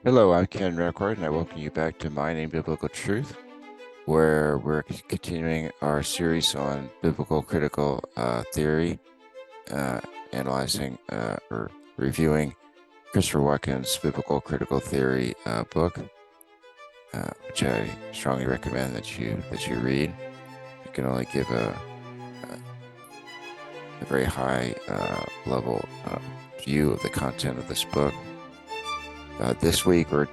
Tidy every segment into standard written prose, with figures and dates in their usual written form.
Hello, I'm Ken Record, and I welcome you back to My Name Biblical Truth, where we're continuing our series on biblical critical theory, uh, analyzing or reviewing Christopher Watkins' Biblical Critical Theory book, which I strongly recommend that you read. You can only give a very high level view of the content of this book. This week we're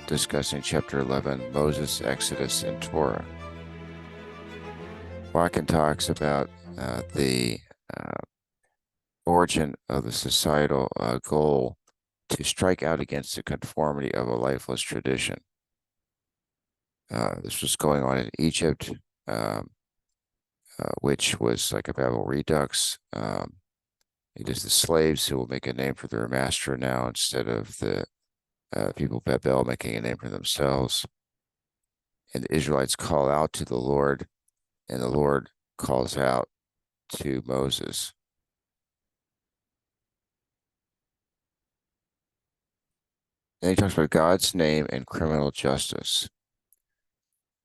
discussing chapter 11, Moses, Exodus, and Torah. Watkins talks about the origin of the societal goal to strike out against the conformity of a lifeless tradition. This was going on in Egypt, which was like a Babel Redux. It is the slaves who will make a name for their master now instead of the people of Babel making a name for themselves. And the Israelites call out to the Lord, and the Lord calls out to Moses. And he talks about God's name and criminal justice.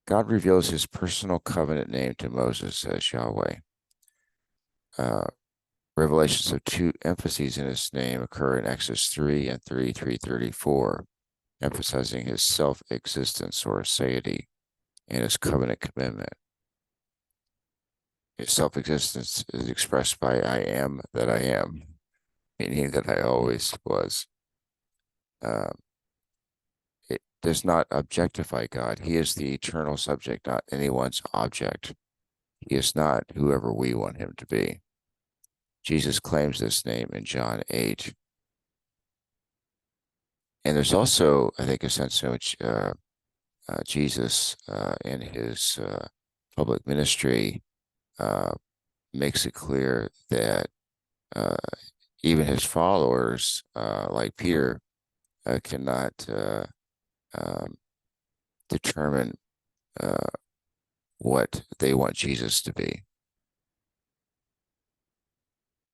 God reveals his personal covenant name to Moses as Yahweh. Revelations of two emphases in his name occur in Exodus 3 and 3:34, emphasizing his self-existence or aseity and his covenant commitment. His self-existence is expressed by I am that I am, meaning that I always was. It does not objectify God. He is the eternal subject, not anyone's object. He is not whoever we want him to be. Jesus claims this name in John 8. And there's also, I think, a sense in which Jesus in his public ministry makes it clear that even his followers, like Peter, cannot determine what they want Jesus to be.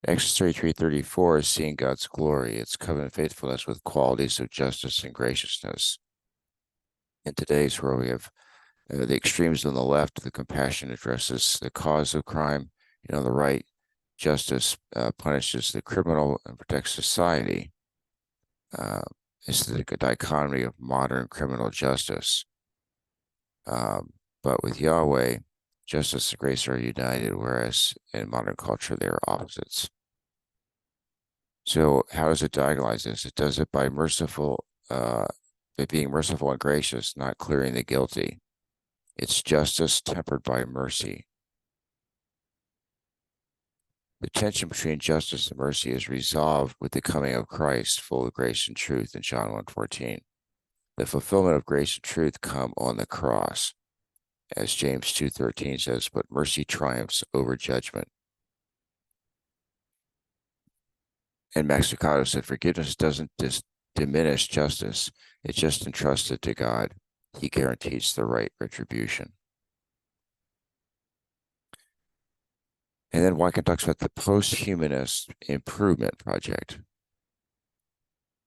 Exodus 33:34 is seeing God's glory, its covenant faithfulness with qualities of justice and graciousness. In today's world, we have the extremes on the left. The compassion addresses the cause of crime. On the right, justice punishes the criminal and protects society. It's the dichotomy of modern criminal justice. But with Yahweh, justice and grace are united, whereas in modern culture, they are opposites. So how does it diagonalize this? It does it by being merciful and gracious, not clearing the guilty. It's justice tempered by mercy. The tension between justice and mercy is resolved with the coming of Christ, full of grace and truth in John 1:14. The fulfillment of grace and truth come on the cross. As James 2:13 says, but mercy triumphs over judgment. And Max Lucado said, forgiveness doesn't diminish justice. It's just entrusted to God. He guarantees the right retribution. And then Wycliffe talks about the post-humanist improvement project.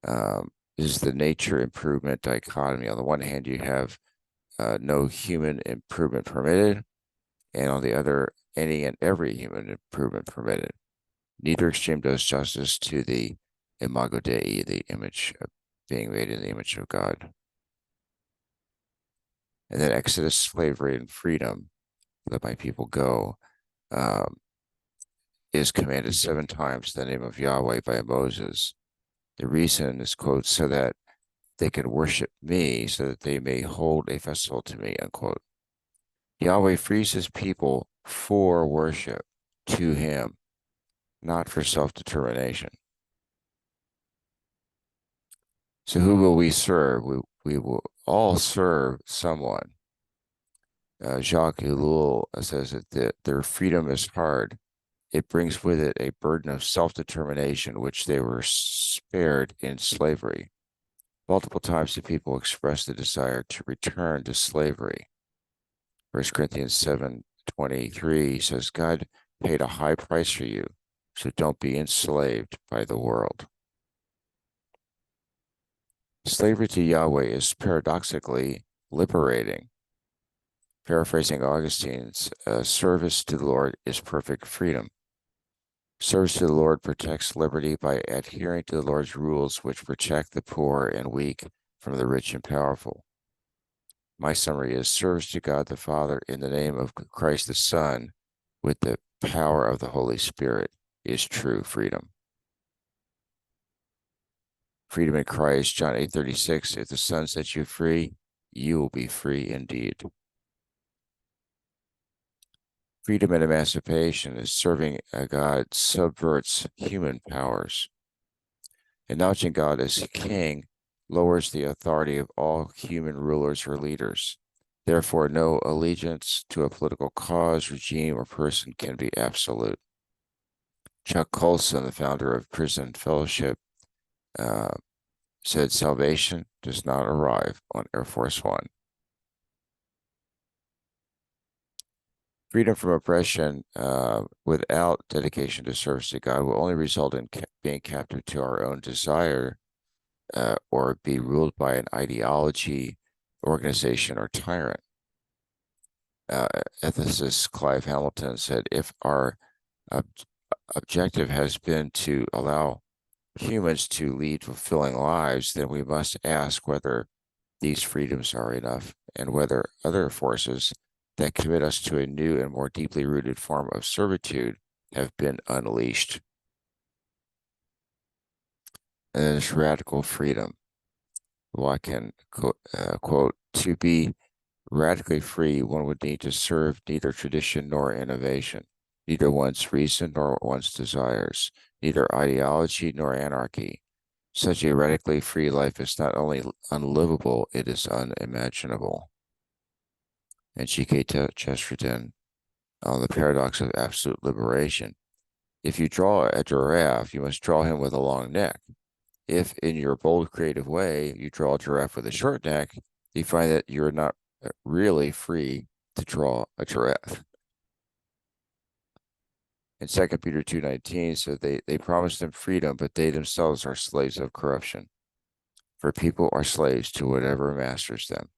This is the nature improvement dichotomy. On the one hand, you have no human improvement permitted, and on the other, any and every human improvement permitted. Neither extreme does justice to the imago Dei, the image of being made in the image of God. And then Exodus, slavery, and freedom, let my people go, is commanded 7 times in the name of Yahweh by Moses. The reason is, quote, so that they can worship me, so that they may hold a festival to me, unquote. Yahweh frees his people for worship to him, not for self-determination. So who will we serve? We will all serve someone. Jacques Ellul says that their freedom is hard. It brings with it a burden of self-determination, which they were spared in slavery. Multiple times the people expressed the desire to return to slavery. 1 Corinthians 7:23 says, God paid a high price for you, so don't be enslaved by the world. Slavery to Yahweh is paradoxically liberating. Paraphrasing Augustine's, service to the Lord is perfect freedom. Service to the Lord protects liberty by adhering to the Lord's rules, which protect the poor and weak from the rich and powerful. My summary is service to God the Father in the name of Christ the Son with the power of the Holy Spirit is true freedom. Freedom in Christ, John 8:36, if the Son sets you free, you will be free indeed. Freedom and emancipation is serving a God subverts human powers. Acknowledging God as king lowers the authority of all human rulers or leaders. Therefore, no allegiance to a political cause, regime, or person can be absolute. Chuck Colson, the founder of Prison Fellowship, uh, said salvation does not arrive on Air Force One. Freedom from oppression without dedication to service to God will only result in being captive to our own desire or be ruled by an ideology, organization, or tyrant. Ethicist Clive Hamilton said, if our ob objective has been to allow humans to lead fulfilling lives, then we must ask whether these freedoms are enough and whether other forces that commit us to a new and more deeply rooted form of servitude have been unleashed. And then there's radical freedom. Watkin quote, to be radically free, one would need to serve neither tradition nor innovation, neither one's reason nor one's desires, neither ideology nor anarchy. Such a radically free life is not only unlivable, it is unimaginable. And G.K. Chesterton on the paradox of absolute liberation. If you draw a giraffe, you must draw him with a long neck. If, in your bold, creative way, you draw a giraffe with a short neck, you find that you're not really free to draw a giraffe. And 2 Peter 2:19 says they promised him freedom, but they themselves are slaves of corruption. For people are slaves to whatever masters them.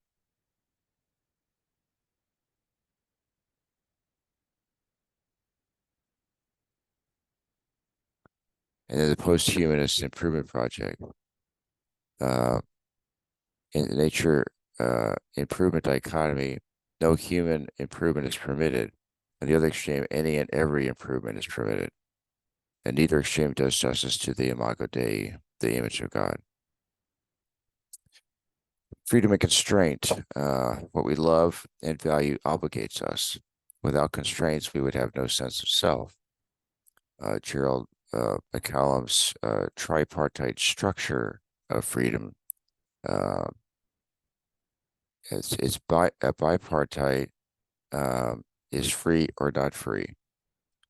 And then the post-humanist improvement project. Uh, in the nature improvement dichotomy, no human improvement is permitted. On the other extreme, any and every improvement is permitted. And neither extreme does justice to the imago Dei, the image of God. Freedom and constraint, what we love and value obligates us. Without constraints, we would have no sense of self. Gerald McCallum's tripartite structure of freedom. Uh, it's a bipartite is free or not free,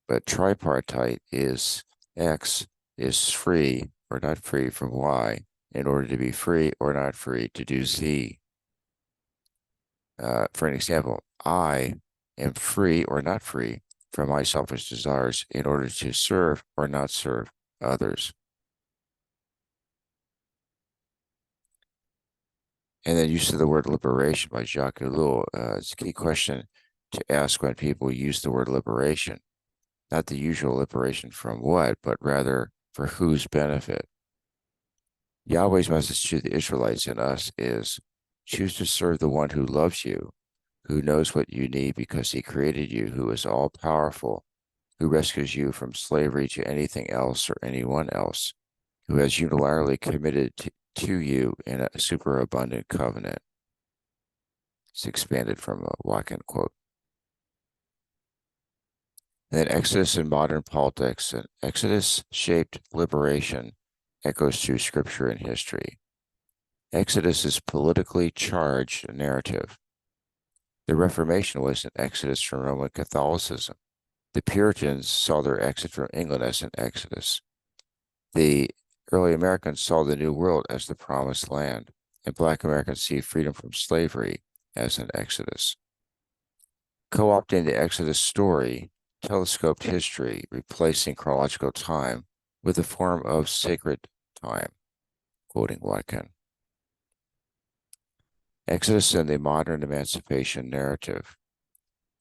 but tripartite is X is free or not free from Y in order to be free or not free to do Z. For an example, I am free or not free from my selfish desires in order to serve or not serve others. And then use of the word liberation by Jacques Ellul is a key question to ask when people use the word liberation. Not the usual liberation from what, but rather for whose benefit. Yahweh's message to the Israelites and us is choose to serve the one who loves you, who knows what you need because he created you, who is all powerful, who rescues you from slavery to anything else or anyone else, who has unilaterally committed to you in a superabundant covenant. It's expanded from a Watkin quote. And then Exodus in modern politics. And Exodus shaped liberation echoes through scripture and history. Exodus is politically charged narrative. The Reformation was an exodus from Roman Catholicism. The Puritans saw their exit from England as an exodus. The early Americans saw the New World as the promised land, and Black Americans see freedom from slavery as an exodus. Co-opting the Exodus story, telescoped history, replacing chronological time with a form of sacred time, quoting Watkin. Exodus and the modern emancipation narrative.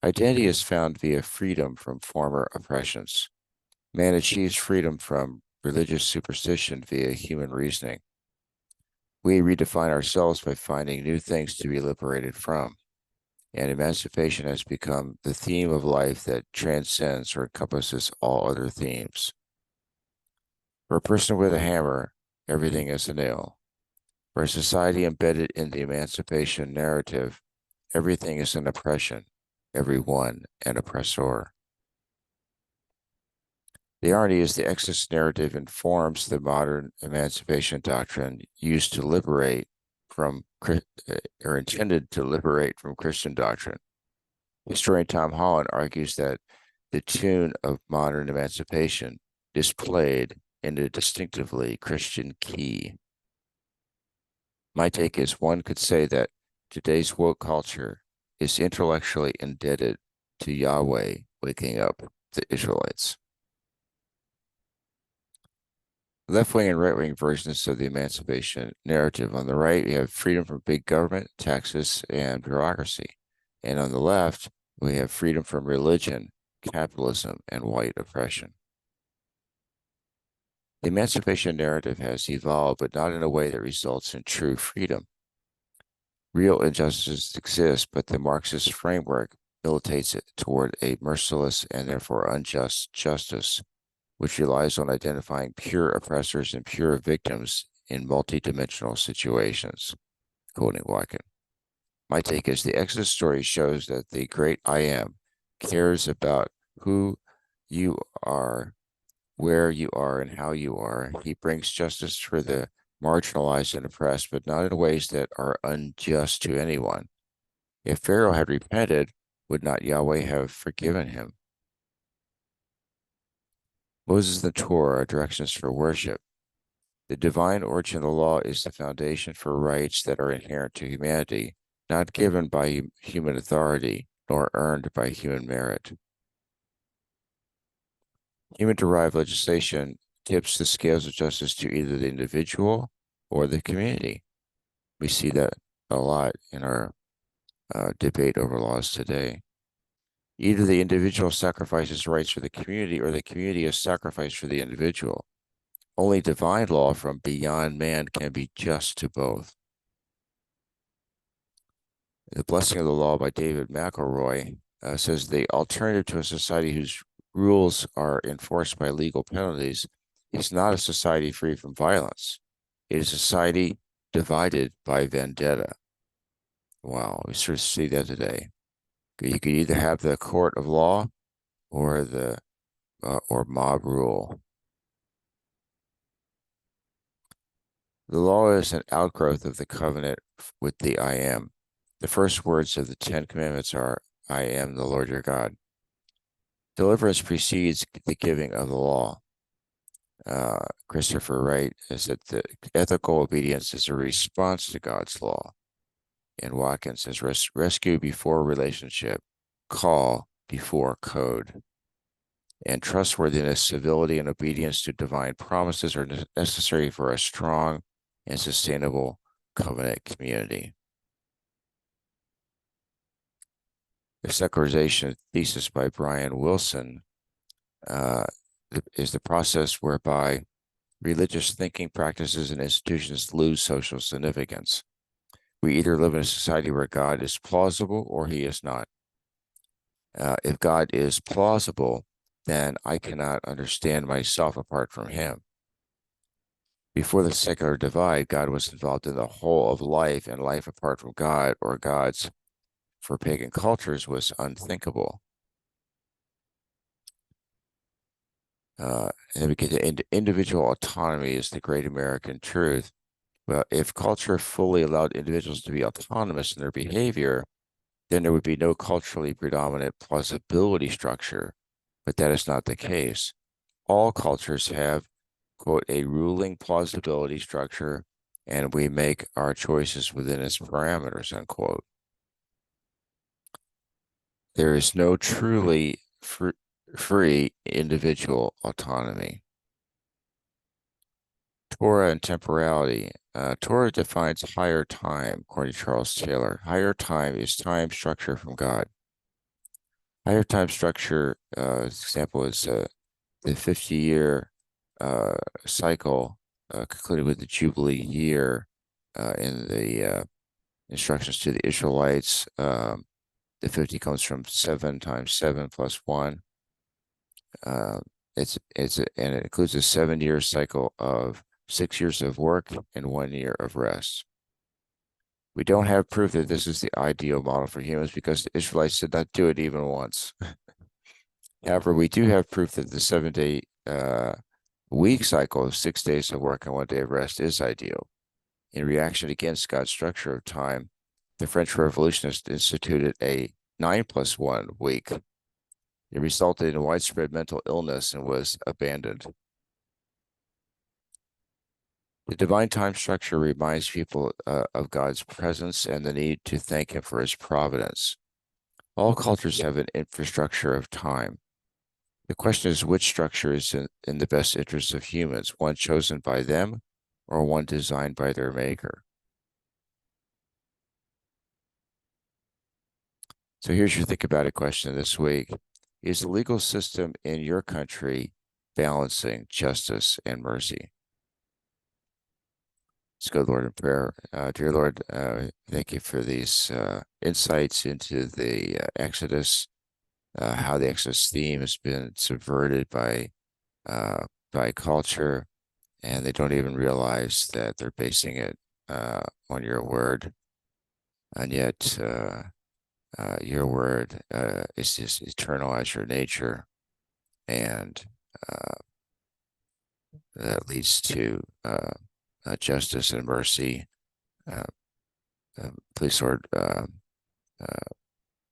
Identity is found via freedom from former oppressions. Man achieves freedom from religious superstition via human reasoning. We redefine ourselves by finding new things to be liberated from, and emancipation has become the theme of life that transcends or encompasses all other themes. For a person with a hammer, everything is a nail. For a society embedded in the emancipation narrative, everything is an oppression, everyone an oppressor. The irony is the Exodus narrative informs the modern emancipation doctrine used to liberate from, or intended to liberate from Christian doctrine. Historian Tom Holland argues that the tune of modern emancipation is played in a distinctively Christian key. My take is one could say that today's woke culture is intellectually indebted to Yahweh waking up the Israelites. Left-wing and right-wing versions of the emancipation narrative. On the right, we have freedom from big government, taxes, and bureaucracy. And on the left, we have freedom from religion, capitalism, and white oppression. The emancipation narrative has evolved, but not in a way that results in true freedom. Real injustices exist, but the Marxist framework militates it toward a merciless and therefore unjust justice, which relies on identifying pure oppressors and pure victims in multidimensional situations. Quoting Watkin. My take is the Exodus story shows that the great I am cares about who you are, where you are, and how you are. He brings justice for the marginalized and oppressed, but not in ways that are unjust to anyone. If Pharaoh had repented, would not Yahweh have forgiven him? Moses and the Torah are directions for worship. The divine origin of the law is the foundation for rights that are inherent to humanity, not given by human authority, nor earned by human merit. Human-derived legislation tips the scales of justice to either the individual or the community. We see that a lot in our debate over laws today. Either the individual sacrifices rights for the community or the community is sacrificed for the individual. Only divine law from beyond man can be just to both. The Blessing of the Law by David McElroy says the alternative to a society whose rules are enforced by legal penalties is not a society free from violence. It is a society divided by vendetta. Wow, we sort of see that today. You could either have the court of law or the or mob rule. The law is an outgrowth of the covenant with the I am. The first words of the Ten Commandments are, I am the Lord your God. Deliverance precedes the giving of the law. Christopher Wright says that the ethical obedience is a response to God's law. And Watkins says rescue before relationship, call before code. And trustworthiness, civility, and obedience to divine promises are necessary for a strong and sustainable covenant community. The secularization thesis by Brian Wilson is the process whereby religious thinking practices and institutions lose social significance. We either live in a society where God is plausible or he is not. If God is plausible, then I cannot understand myself apart from him. Before the secular divide, God was involved in the whole of life, and life apart from God or gods for pagan cultures was unthinkable. And then we get to individual autonomy is the great American truth. Well, if culture fully allowed individuals to be autonomous in their behavior, then there would be no culturally predominant plausibility structure, but that is not the case. All cultures have, quote, a ruling plausibility structure, and we make our choices within its parameters, unquote. There is no truly free individual autonomy. Torah and temporality. Torah defines higher time, according to Charles Taylor. Higher time is time structure from God. Higher time structure, example is the 50-year cycle concluded with the Jubilee year in the instructions to the Israelites. The 50 comes from 7 times 7 plus 1. Uh, and it includes a 7-year cycle of 6 years of work and 1 year of rest. We don't have proof that this is the ideal model for humans because the Israelites did not do it even once. However, we do have proof that the 7-day week cycle of 6 days of work and 1 day of rest is ideal. In reaction against God's structure of time, the French Revolutionists instituted a 9+1 week. It resulted in widespread mental illness and was abandoned. The divine time structure reminds people of God's presence and the need to thank Him for His providence. All cultures have an infrastructure of time. The question is which structure is in the best interest of humans, one chosen by them or one designed by their maker? So here's your think about it question this week. Is the legal system in your country balancing justice and mercy? Let's go, Lord, in prayer. Dear Lord, thank you for these insights into the Exodus, how the Exodus theme has been subverted by culture, and they don't even realize that they're basing it on your word, and yet your word is just eternal as your nature, and that leads to justice and mercy. Please, Lord,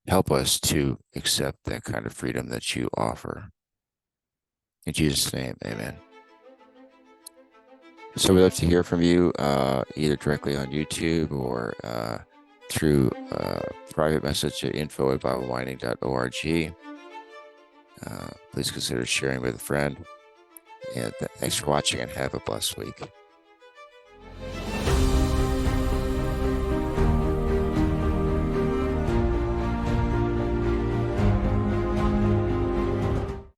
help us to accept that kind of freedom that you offer. In Jesus' name, amen. So we'd love to hear from you either directly on YouTube or through private message at info@biblemining.org. Please consider sharing with a friend. And thanks for watching and have a blessed week.